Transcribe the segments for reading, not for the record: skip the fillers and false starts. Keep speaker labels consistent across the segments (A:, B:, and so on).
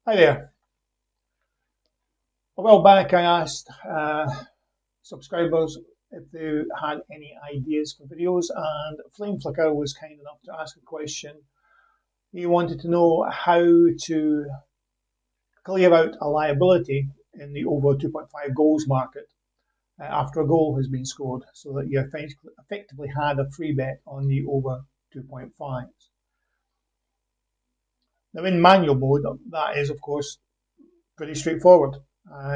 A: Hi there. A while back I asked subscribers if they had any ideas for videos, and Flame Flicker was kind enough to ask a question. He wanted to know how to clear out a liability in the over 2.5 goals market after a goal has been scored, so that you effectively had a free bet on the over 2.5s. Now in manual mode, that is of course pretty straightforward.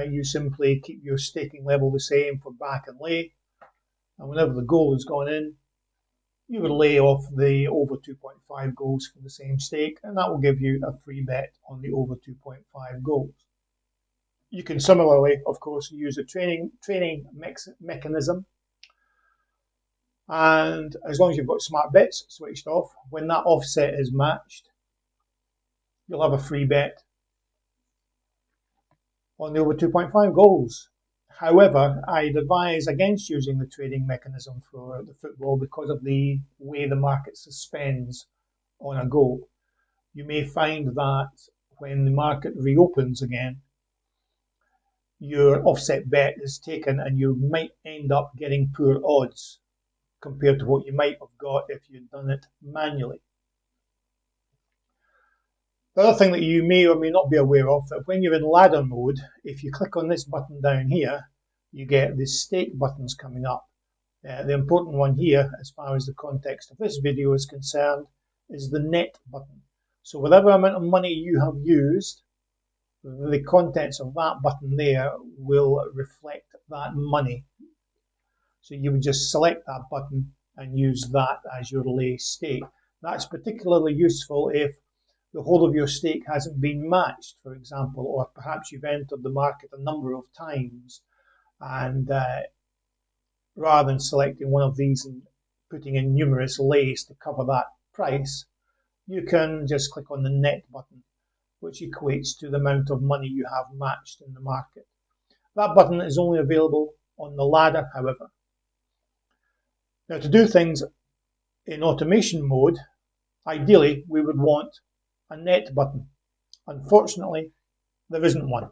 A: You simply keep your staking level the same for back and lay, and whenever the goal has gone in, you would lay off the over 2.5 goals for the same stake, and that will give you a free bet on the over 2.5 goals. You can similarly, of course, use a training mechanism, and as long as you've got smart bets switched off, when that offset is matched, you'll have a free bet on the over 2.5 goals. However, I'd advise against using the trading mechanism for the football because of the way the market suspends on a goal. You may find that when the market reopens again, your offset bet is taken and you might end up getting poor odds compared to what you might have got if you'd done it manually. The other thing that you may or may not be aware of, that when you're in ladder mode, if you click on this button down here, you get the stake buttons coming up. The important one here, as far as the context of this video is concerned, is the net button. So whatever amount of money you have used, the contents of that button there will reflect that money. So you would just select that button and use that as your lay stake. That's particularly useful if the whole of your stake hasn't been matched, for example, or perhaps you've entered the market a number of times, and rather than selecting one of these and putting in numerous lays to cover that price, you can just click on the net button, which equates to the amount of money you have matched in the market. That button is only available on the ladder, however. Now, to do things in automation mode, ideally we would want a net button. Unfortunately, there isn't one.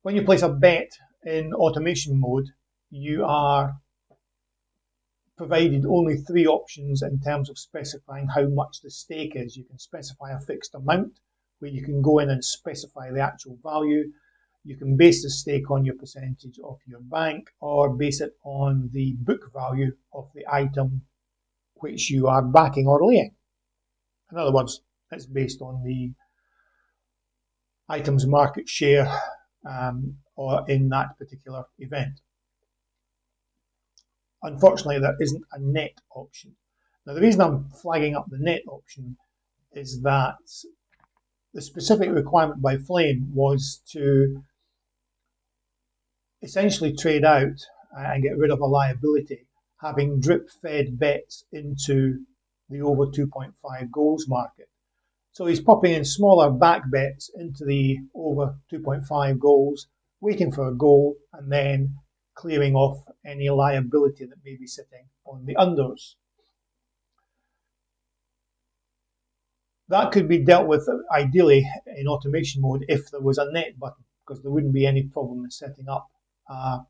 A: When you place a bet in automation mode, you are provided only three options in terms of specifying how much the stake is. You can specify a fixed amount, where you can go in and specify the actual value. You can base the stake on your percentage of your bank, or base it on the book value of the item which you are backing or laying. In other words, it's based on the item's market share or in that particular event. Unfortunately, there isn't a net option. Now, the reason I'm flagging up the net option is that the specific requirement by Flame was to essentially trade out and get rid of a liability, having drip-fed bets into the over 2.5 goals market. So he's popping in smaller back bets into the over 2.5 goals, waiting for a goal, and then clearing off any liability that may be sitting on the unders. That could be dealt with ideally in automation mode if there was a net button, because there wouldn't be any problem in setting up a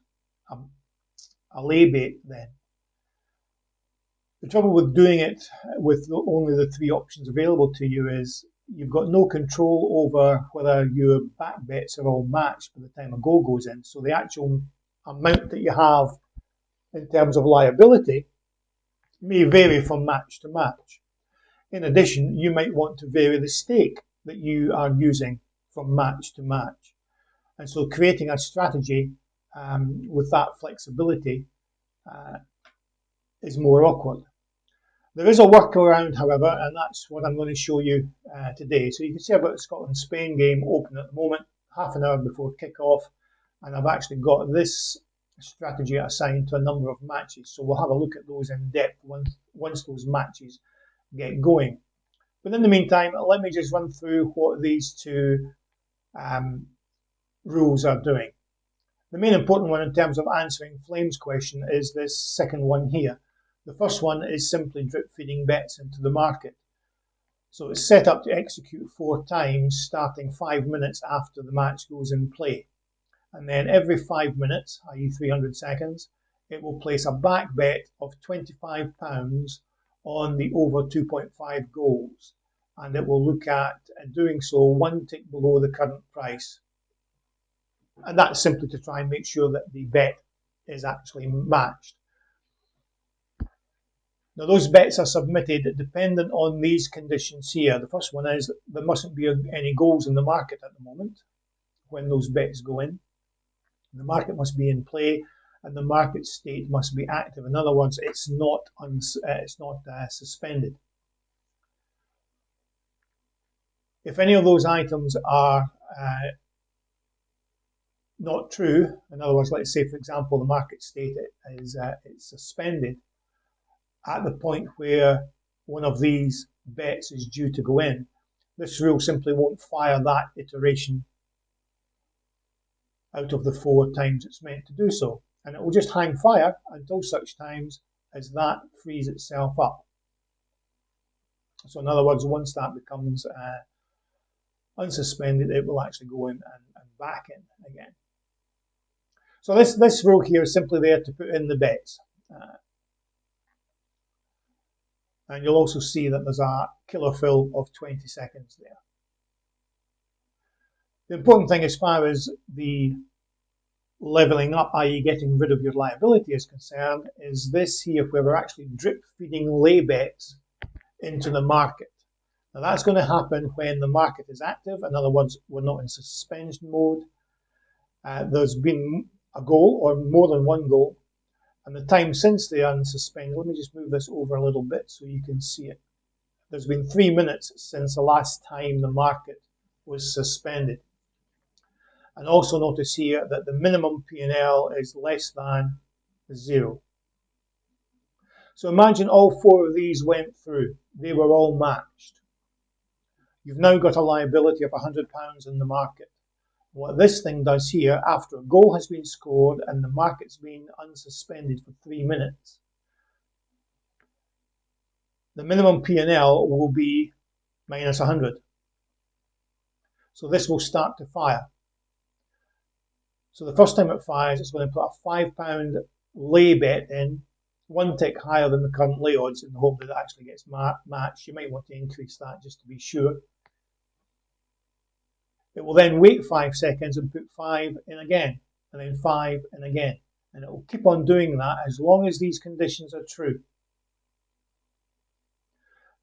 A: lay bait then. The trouble with doing it with only the three options available to you is you've got no control over whether your back bets are all matched by the time a goal goes in. So the actual amount that you have in terms of liability may vary from match to match. In addition, you might want to vary the stake that you are using from match to match. And so creating a strategy with that flexibility is more awkward. There is a workaround, however, and that's what I'm going to show you today. So you can see I've got the Scotland-Spain game open at the moment, half an hour before kick-off, and I've actually got this strategy assigned to a number of matches. So we'll have a look at those in depth once those matches get going. But in the meantime, let me just run through what these two rules are doing. The main important one in terms of answering Flame's question is this second one here. The first one is simply drip feeding bets into the market. So it's set up to execute 4 times, starting 5 minutes after the match goes in play. And then every 5 minutes, i.e. 300 seconds, it will place a back bet of £25 on the over 2.5 goals. And it will look at doing so 1 tick below the current price. And that's simply to try and make sure that the bet is actually matched. Now those bets are submitted dependent on these conditions here. The first one is there mustn't be any goals in the market at the moment when those bets go in. The market must be in play and the market state must be active. In other words, it's not suspended. If any of those items are not true, in other words, let's say for example the market state is it's suspended at the point where one of these bets is due to go in, this rule simply won't fire that iteration out of the 4 times it's meant to do so. And it will just hang fire until such times as that frees itself up. So in other words, once that becomes unsuspended, it will actually go in and back in again. So this rule here is simply there to put in the bets. And you'll also see that there's a killer fill of 20 seconds there. The important thing as far as the leveling up, i.e. getting rid of your liability is concerned, is this here where we're actually drip feeding lay bets into the market. Now that's going to happen when the market is active. In other words, we're not in suspension mode. There's been a goal or more than one goal. And the time since they are unsuspended, let me just move this over a little bit so you can see it. There's been 3 minutes since the last time the market was suspended. And also notice here that the minimum P&L is less than 0. So imagine all 4 of these went through. They were all matched. You've now got a liability of £100 in the market. What this thing does here, after a goal has been scored and the market's been unsuspended for 3 minutes, the minimum P&L will be minus 100. So this will start to fire. So the first time it fires, it's going to put a £5 lay bet in, 1 tick higher than the current lay odds in the hope that it actually gets matched. You might want to increase that just to be sure. It will then wait 5 seconds and put 5 in again, and then 5 in again. And it will keep on doing that as long as these conditions are true.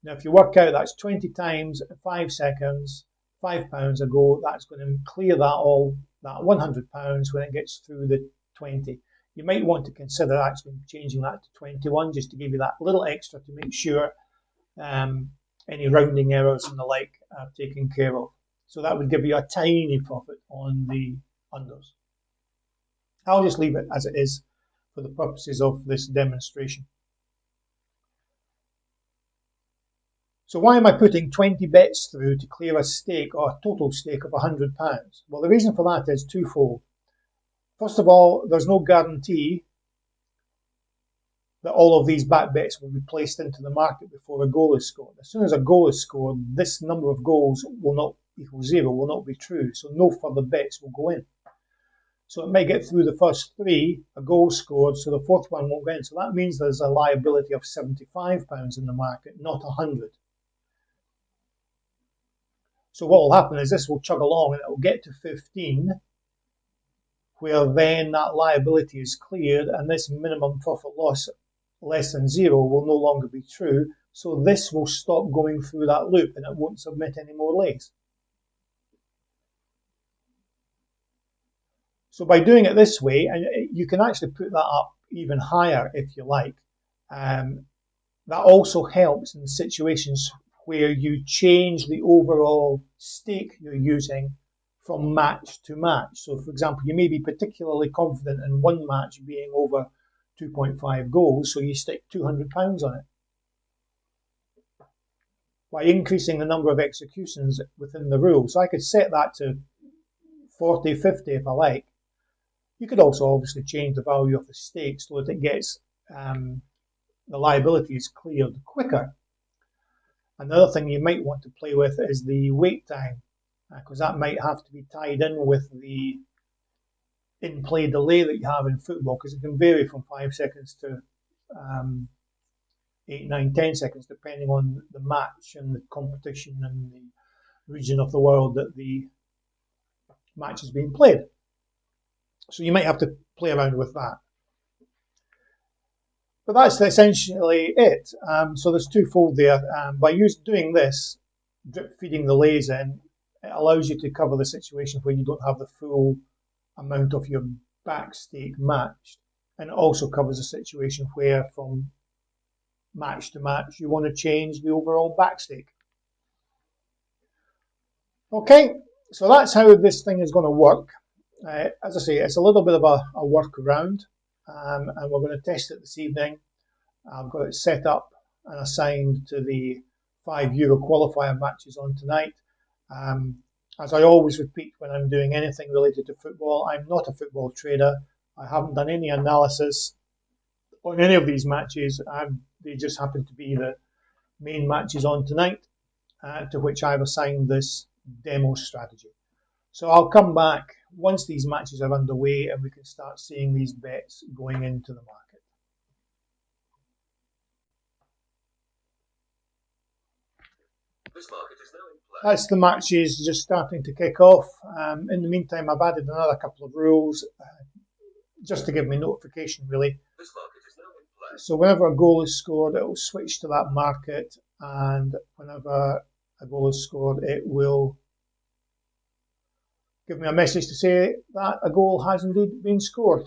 A: Now if you work out that's 20 times 5 seconds, £5 a go, that's going to clear that £100 when it gets through the 20. You might want to consider actually changing that to 21 just to give you that little extra to make sure any rounding errors and the like are taken care of. So that would give you a tiny profit on the unders. I'll just leave it as it is for the purposes of this demonstration. So why am I putting 20 bets through to clear a stake or a total stake of £100? Well, the reason for that is twofold. First of all, there's no guarantee that all of these back bets will be placed into the market before a goal is scored. As soon as a goal is scored, this number of goals will not equal 0, will not be true, so no further bets will go in. So it may get through the first 3, a goal scored, so the 4th one won't go in. So that means there's a liability of £75 in the market, not 100. So what will happen is this will chug along and it will get to 15, where then that liability is cleared and this minimum profit loss less than 0 will no longer be true. So this will stop going through that loop and it won't submit any more lays. So by doing it this way, and you can actually put that up even higher if you like, that also helps in situations where you change the overall stake you're using from match to match. So for example, you may be particularly confident in one match being over 2.5 goals, so you stick £200 on it. By increasing the number of executions within the rule. So I could set that to 40, 50 if I like. You could also obviously change the value of the stake so that it gets the liabilities cleared quicker. Another thing you might want to play with is the wait time, because that might have to be tied in with the in-play delay that you have in football, because it can vary from 5 seconds to 8, 9, 10 seconds, depending on the match and the competition and the region of the world that the match is being played. So you might have to play around with that. But that's essentially it. So there's twofold there. By doing this, drip feeding the lays in, it allows you to cover the situation where you don't have the full amount of your back stake matched. And it also covers a situation where from match to match you want to change the overall back stake. Okay, so that's how this thing is going to work. As I say, it's a little bit of a workaround, and we're going to test it this evening. I've got it set up and assigned to the €5 qualifier matches on tonight. As I always repeat when I'm doing anything related to football, I'm not a football trader. I haven't done any analysis on any of these matches. They just happen to be the main matches on tonight, to which I've assigned this demo strategy. So I'll come back once these matches are underway and we can start seeing these bets going into the market.
B: This market is now in play.
A: As the match is just starting to kick off, in the meantime I've added another couple of rules just to give me notification really.
B: This market is now in play.
A: So whenever a goal is scored, it will switch to that market, and whenever a goal is scored, it will give me a message to say that a goal has indeed been scored.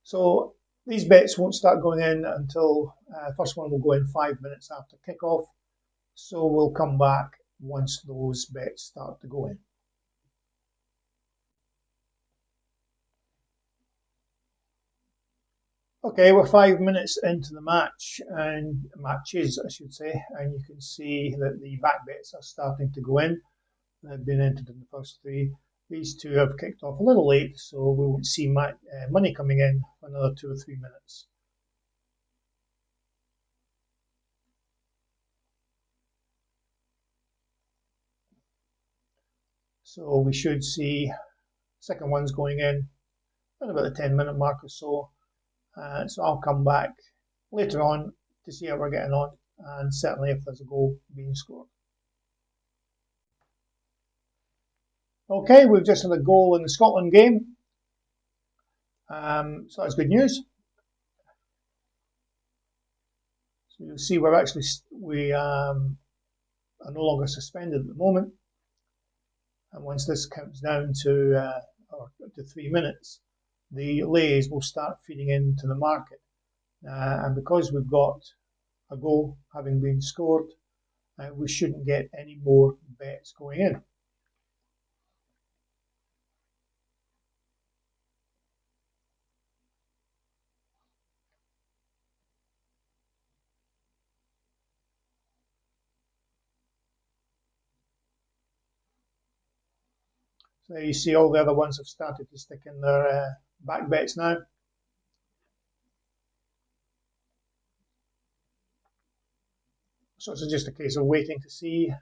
A: So these bets won't start going in until the first one will go in 5 minutes after kickoff. So we'll come back once those bets start to go in. Okay, we're 5 minutes into the match, and matches, I should say, and you can see that the back bets are starting to go in. They've been entered in the first three. These two have kicked off a little late, so we won't see money coming in for another 2 or 3 minutes. So we should see second one's going in at about the 10-minute mark or so. So I'll come back later on to see how we're getting on, and certainly if there's a goal being scored. Okay, we've just had a goal in the Scotland game, so that's good news. So you'll see we are no longer suspended at the moment, and once this counts down to 3 minutes, the lays will start feeding into the market, and because we've got a goal having been scored, we shouldn't get any more bets going in. So there you see all the other ones have started to stick in their back bets now. So it's just a case of waiting to see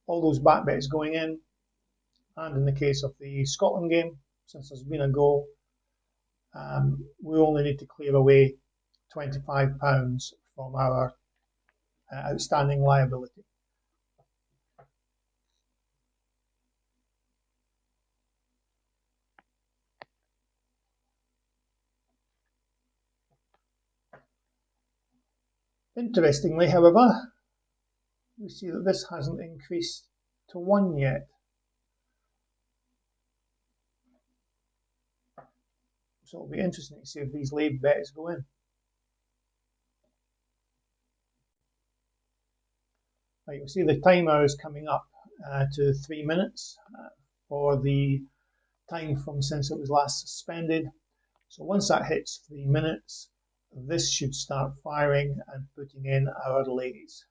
A: all those back bets going in. And in the case of the Scotland game, since there's been a goal, we only need to clear away £25 from our outstanding liability. Interestingly, however, we see that this hasn't increased to 1 yet. So it'll be interesting to see if these lay bets go in. Right, you'll see the timer is coming up to 3 minutes for the time from since it was last suspended. So once that hits 3 minutes, this should start firing and putting in our lays.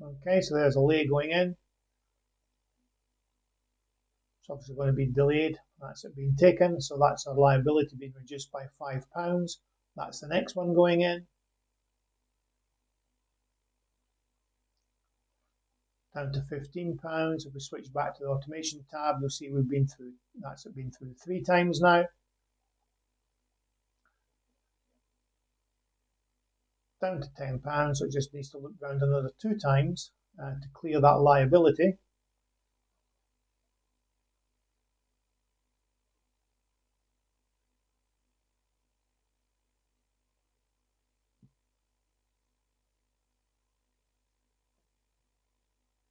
A: Okay, so there's a lay going in. It's obviously going to be delayed. That's it being taken. So that's our liability being reduced by £5. That's the next one going in. Down to £15. If we switch back to the automation tab, you'll see we've been through, that's been through 3 times now. Down to £10, so it just needs to look round another 2 times to clear that liability.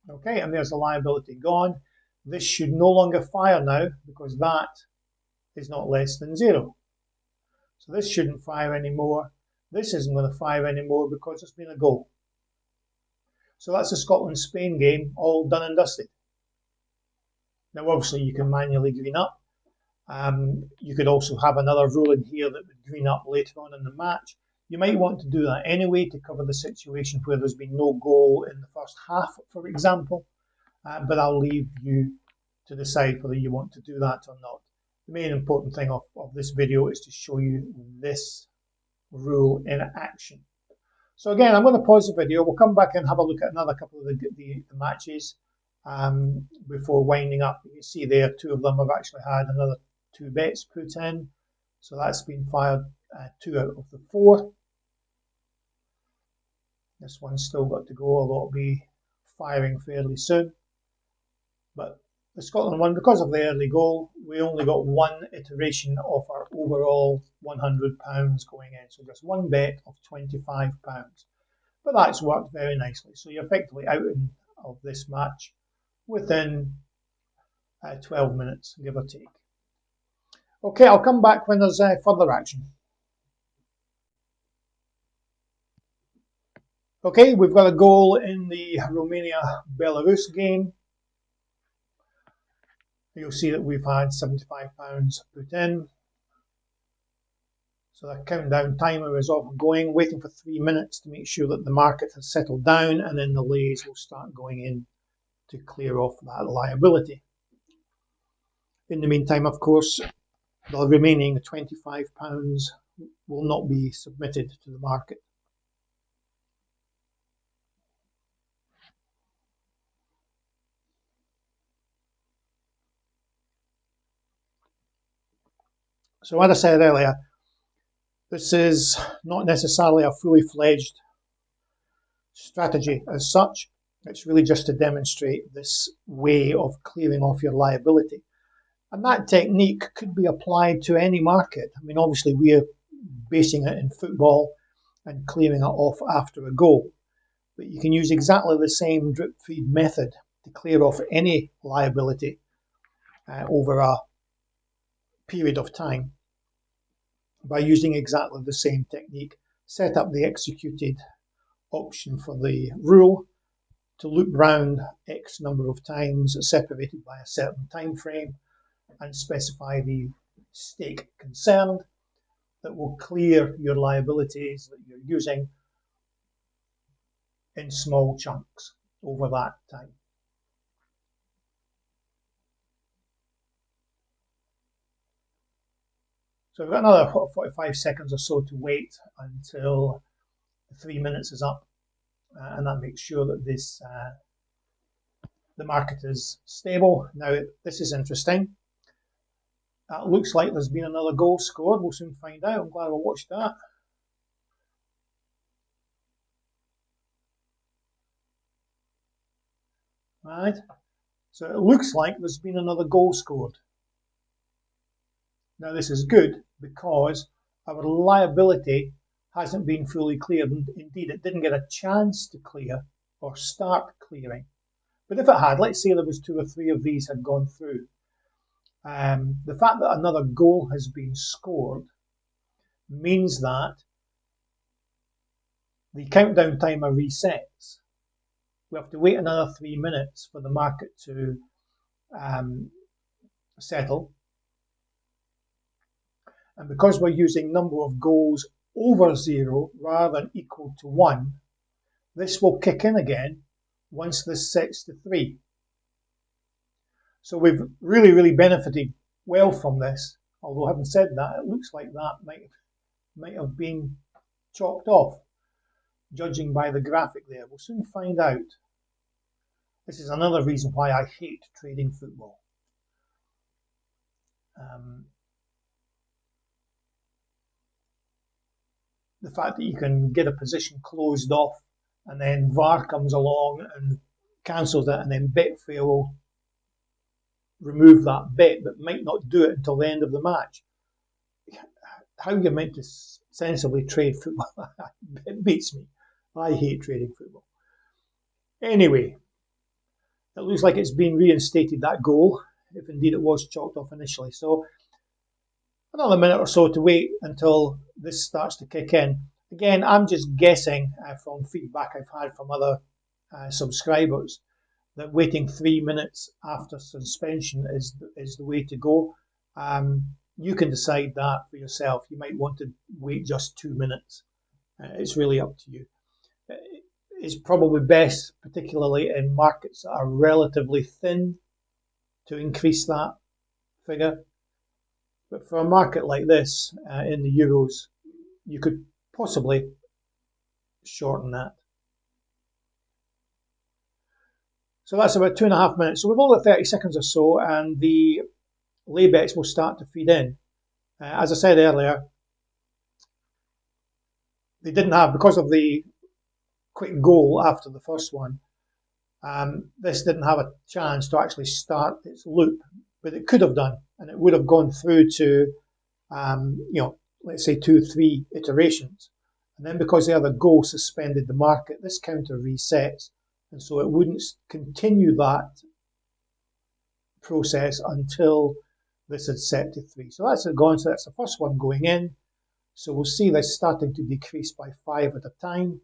A: Okay, and there's the liability gone. This should no longer fire now because that is not less than 0. So this shouldn't fire anymore. This isn't going to fire anymore because it's been a goal. So that's the Scotland-Spain game all done and dusted. Now obviously you can manually green up. You could also have another rule in here that would green up later on in the match. You might want to do that anyway to cover the situation where there's been no goal in the first half, for example. But I'll leave you to decide whether you want to do that or not. The main important thing of this video is to show you this rule in action. So again, I'm going to pause the video. We'll come back and have a look at another couple of the matches before winding up. You can see there 2 of them have actually had another 2 bets put in. So that's been fired 2 out of the 4. This one's still got to go, although it'll be firing fairly soon. But the Scotland one, because of the early goal, we only got 1 iteration of our overall £100 going in. So just 1 bet of £25. But that's worked very nicely. So you're effectively out of this match within 12 minutes, give or take. Okay, I'll come back when there's further action. Okay, we've got a goal in the Romania-Belarus game. You'll see that we've had £75 put in. So the countdown timer is off and going, waiting for 3 minutes to make sure that the market has settled down, and then the lays will start going in to clear off that liability. In the meantime, of course, the remaining £25 will not be submitted to the market. So as I said earlier, this is not necessarily a fully fledged strategy as such. It's really just to demonstrate this way of clearing off your liability. And that technique could be applied to any market. I mean, obviously we're basing it in football and clearing it off after a goal. But you can use exactly the same drip feed method to clear off any liability over a period of time by using exactly the same technique. Set up the executed option for the rule to loop round X number of times separated by a certain time frame, and specify the stake concerned that will clear your liabilities that you're using in small chunks over that time. So we've got another 45 seconds or so to wait until 3 minutes is up, and that makes sure that this the market is stable. Now this is interesting. It looks like there's been another goal scored. We'll soon find out. I'm glad I watched that. Right. So it looks like there's been another goal scored. Now this is good because our liability hasn't been fully cleared. Indeed, it didn't get a chance to clear or start clearing. But if it had, let's say there was 2 or 3 of these had gone through, the fact that another goal has been scored means that the countdown timer resets. We have to wait another 3 minutes for the market to settle. And because we're using number of goals over 0 rather than equal to 1, this will kick in again once this sets to 3. So we've really benefited well from this. Although having said that, it looks like that might have been chalked off, judging by the graphic there. We'll soon find out. This is another reason why I hate trading football. The fact that you can get a position closed off and then VAR comes along and cancels it, and then Betfair will remove that bet but might not do it until the end of the match. How you're meant to sensibly trade football, it beats me. I hate trading football. Anyway, it looks like it's been reinstated, that goal, if indeed it was chalked off initially. So another minute or so to wait until this starts to kick in. Again, I'm just guessing from feedback I've had from other subscribers that waiting 3 minutes after suspension is the way to go. You can decide that for yourself. You might want to wait just 2 minutes. It's really up to you. It's probably best, particularly in markets that are relatively thin, to increase that figure. But for a market like this, in the Euros, you could possibly shorten that. So that's about 2.5 minutes. So we've only got 30 seconds or so, and the lay bets will start to feed in. As I said earlier, they didn't have, because of the quick goal after the first one, this didn't have a chance to actually start its loop, but it could have done, and it would have gone through to, let's say 2-3 iterations. And then because the other goal suspended the market, this counter resets, and so it wouldn't continue that process until this had set to 3. So that's it gone. So that's the first one going in. So we'll see this starting to decrease by 5 at a time.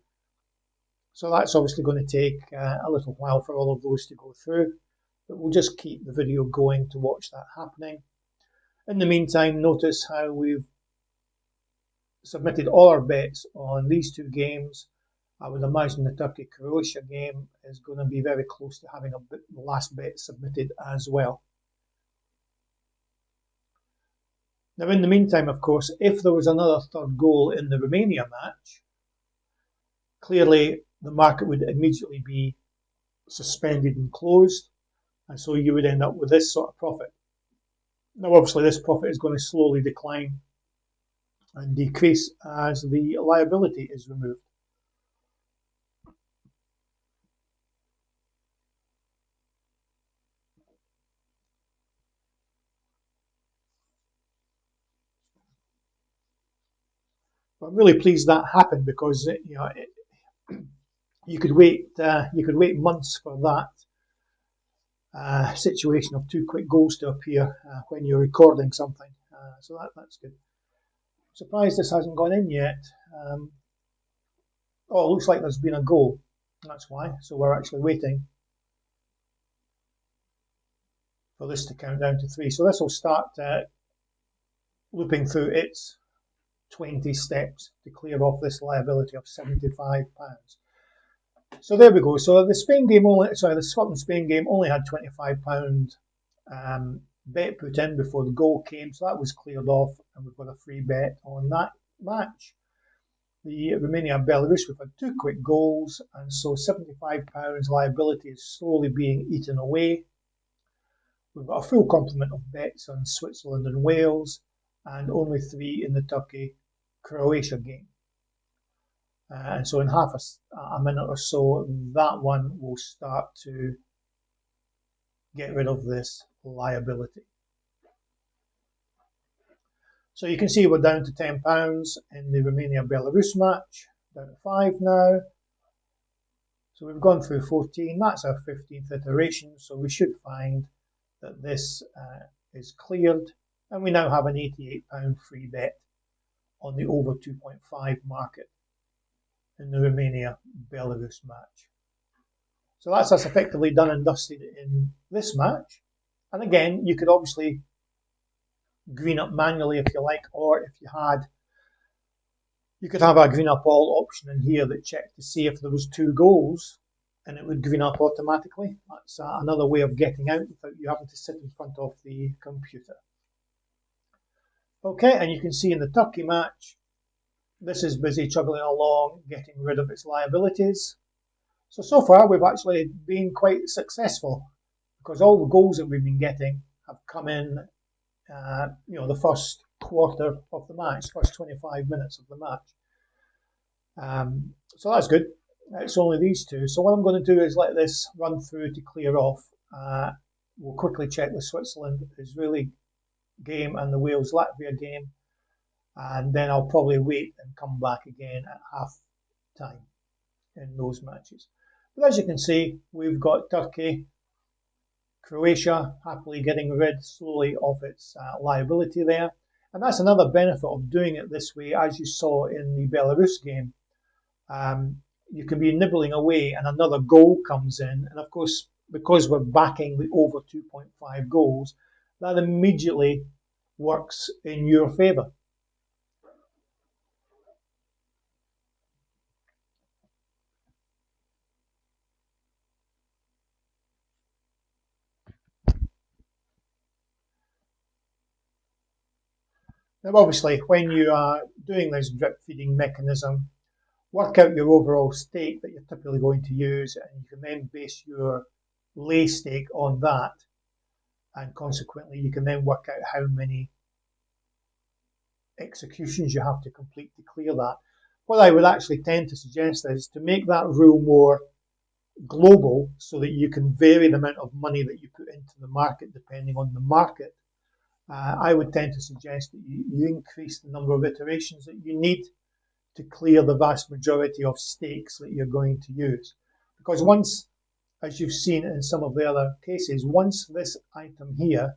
A: So that's obviously going to take a little while for all of those to go through, but we'll just keep the video going to watch that happening. In the meantime, notice how we've submitted all our bets on these two games. I would imagine the Turkey-Croatia game is going to be very close to having the last bet submitted as well. Now, in the meantime, of course, if there was another third goal in the Romania match, clearly the market would immediately be suspended and closed, and so you would end up with this sort of profit. Now, obviously, this profit is going to slowly decline and decrease as the liability is removed. But I'm really pleased that happened, because you could wait months for that situation of two quick goals to appear when you're recording something. So that's good. I'm surprised this hasn't gone in yet. It looks like there's been a goal. That's why. So we're actually waiting for this to count down to 3. So this will start looping through its 20 steps to clear off this liability of £75. So there we go. So the Scotland-Spain game only had £25 bet put in before the goal came, so that was cleared off, and we've got a free bet on that match. The Romania-Belarus, we've had 2 quick goals, and so £75 liability is slowly being eaten away. We've got a full complement of bets on Switzerland and Wales, and only 3 in the Turkey-Croatia game. And so in half a minute or so, that one will start to get rid of this liability. So you can see we're down to £10 in the Romania-Belarus match, down to 5 now. So we've gone through 14, that's our 15th iteration, so we should find that this is cleared, and we now have an £88 free bet on the over 2.5 market in the Romania-Belarus match. So that's us effectively done and dusted in this match. And again, you could obviously green up manually if you like, or if you could have a green up all option in here that checked to see if there was 2 goals and it would green up automatically. That's another way of getting out without you having to sit in front of the computer. Okay, and you can see in the Turkey match, this is busy chugging along, getting rid of its liabilities. So far we've actually been quite successful because all the goals that we've been getting have come in, the first quarter of the match, first 25 minutes of the match. So that's good. It's only these two. So what I'm going to do is let this run through to clear off. We'll quickly check the Switzerland-Israeli game and the Wales-Latvia game, and then I'll probably wait and come back again at half time in those matches. But as you can see, we've got Turkey, Croatia happily getting rid slowly of its liability there. And that's another benefit of doing it this way, as you saw in the Belarus game. You can be nibbling away and another goal comes in. And of course, because we're backing the over 2.5 goals, that immediately works in your favour. Now, obviously, when you are doing this drip feeding mechanism, work out your overall stake that you're typically going to use, and you can then base your lay stake on that, and consequently you can then work out how many executions you have to complete to clear that. What I would actually tend to suggest is to make that rule more global so that you can vary the amount of money that you put into the market depending on the market. I would tend to suggest that you increase the number of iterations that you need to clear the vast majority of stakes that you're going to use. Because once, as you've seen in some of the other cases, once this item here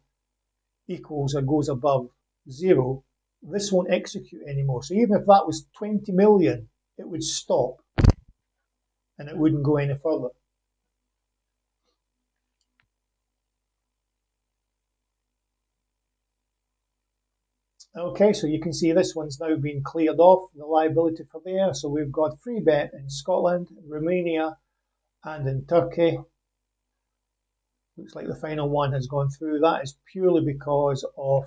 A: equals or goes above 0, this won't execute anymore. So even if that was 20 million, it would stop and it wouldn't go any further. Okay, so you can see this one's now been cleared off, the liability for there. So we've got free bet in Scotland, Romania, and in Turkey. Looks like the final one has gone through. That is purely because of,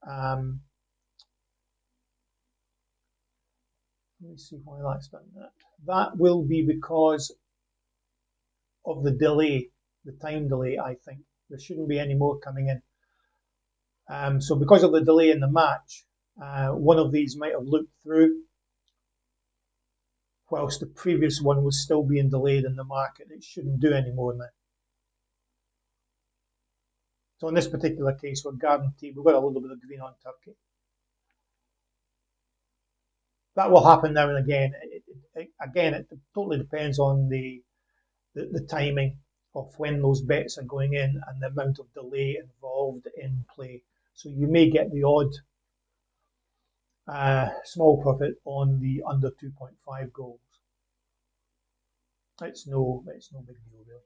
A: let me see why that's done that. That will be because of the delay, the time delay, I think. There shouldn't be any more coming in. So because of the delay in the match, one of these might have looped through whilst the previous one was still being delayed in the market. It shouldn't do any more now. So in this particular case, we're guaranteed, we've got a little bit of green on Turkey. That will happen now and again. It totally depends on the timing of when those bets are going in and the amount of delay involved in play. So you may get the odd small profit on the under 2.5 goals. It's no big deal really.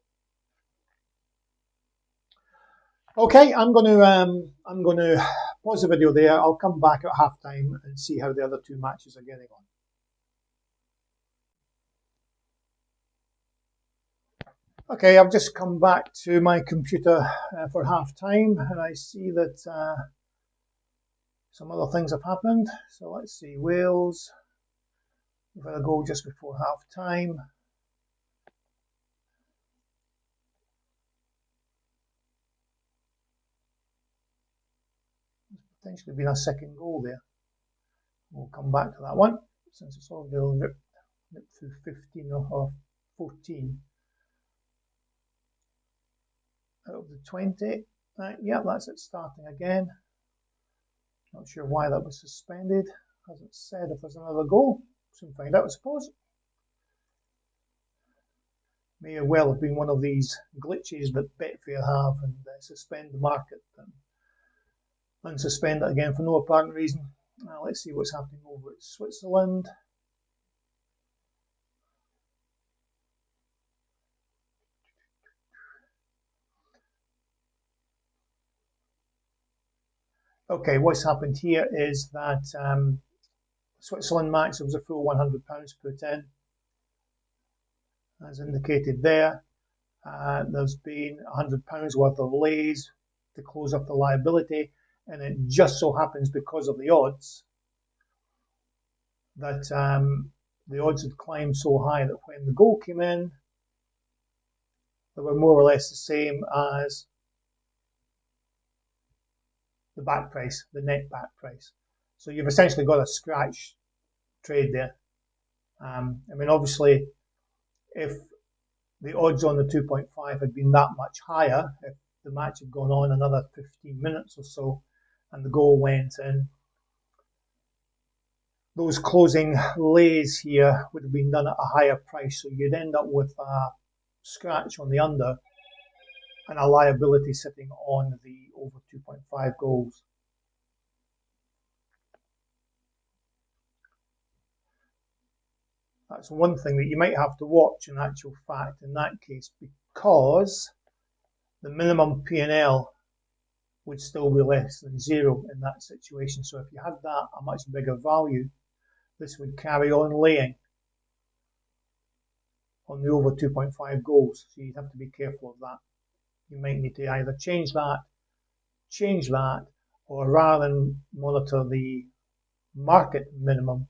A: Okay, I'm going to pause the video there. I'll come back at halftime and see how the other two matches are getting on. Okay, I've just come back to my computer for halftime, and I see that some other things have happened. So let's see, Wales. We've had a goal just before halftime. Potentially been a second goal there. We'll come back to that one since it's already ripped through 15 or 14 out of the 20. Yeah, that's it starting again. Not sure why that was suspended. Hasn't said if there's another goal. Soon find out, I suppose. May well have been one of these glitches that Betfair have and suspend the market and unsuspend it again for no apparent reason. Let's see what's happening over at Switzerland. Okay, what's happened here is that Switzerland match, there was a full £100 put in. as indicated there. There's been £100 worth of lays to close up the liability, and it just so happens because of the odds that the odds had climbed so high that when the goal came in, they were more or less the same as the back price, the net back price. So you've essentially got a scratch trade there. I mean, obviously, if the odds on the 2.5 had been that much higher, if the match had gone on another 15 minutes or so and the goal went in, those closing lays here would have been done at a higher price. So you'd end up with a scratch on the under and a liability sitting on the over 2.5 goals. That's one thing that you might have to watch in actual fact in that case, because the minimum P&L would still be less than zero in that situation. So if you had that a much bigger value, this would carry on laying on the over 2.5 goals. So you'd have to be careful of that. You might need to either change that, or rather than monitor the market minimum,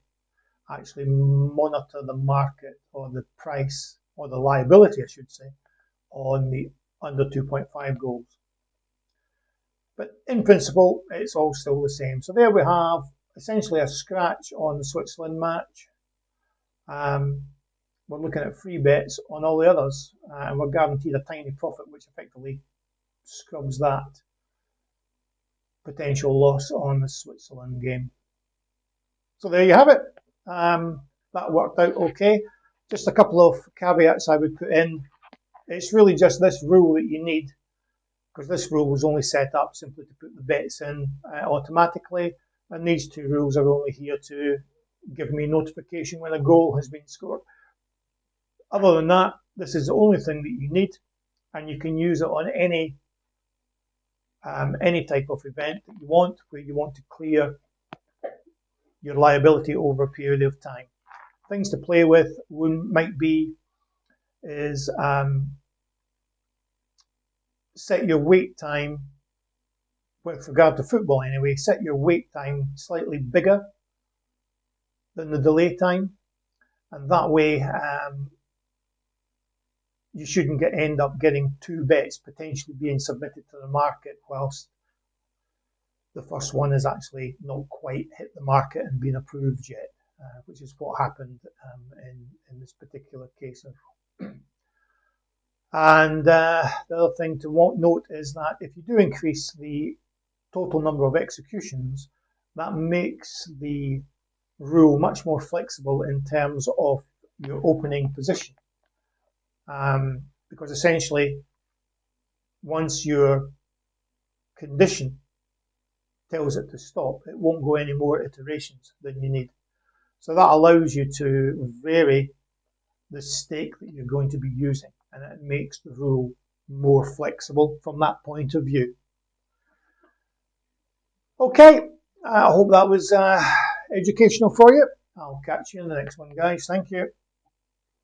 A: actually monitor the market or the price or the liability, I should say, on the under 2.5 goals. But in principle, it's all still the same. So there we have essentially a scratch on the Switzerland match. We're looking at free bets on all the others, and we're guaranteed a tiny profit, which effectively scrubs that potential loss on the Switzerland game. So there you have it. That worked out okay. Just a couple of caveats I would put in. It's really just this rule that you need, because this rule was only set up simply to put the bets in automatically, and these two rules are only here to give me notification when a goal has been scored. Other than that, this is the only thing that you need, and you can use it on any type of event that you want, where you want to clear your liability over a period of time. Things to play with might be is set your wait time, with regard to football anyway, set your wait time slightly bigger than the delay time, and that way you shouldn't end up getting two bets potentially being submitted to the market whilst the first one is actually not quite hit the market and been approved yet, which is what happened in this particular case. And the other thing to note is that if you do increase the total number of executions, that makes the rule much more flexible in terms of your opening position. Because essentially, once your condition tells it to stop, it won't go any more iterations than you need. So that allows you to vary the stake that you're going to be using, and it makes the rule more flexible from that point of view. Okay, I hope that was educational for you. I'll catch you in the next one, guys. Thank you.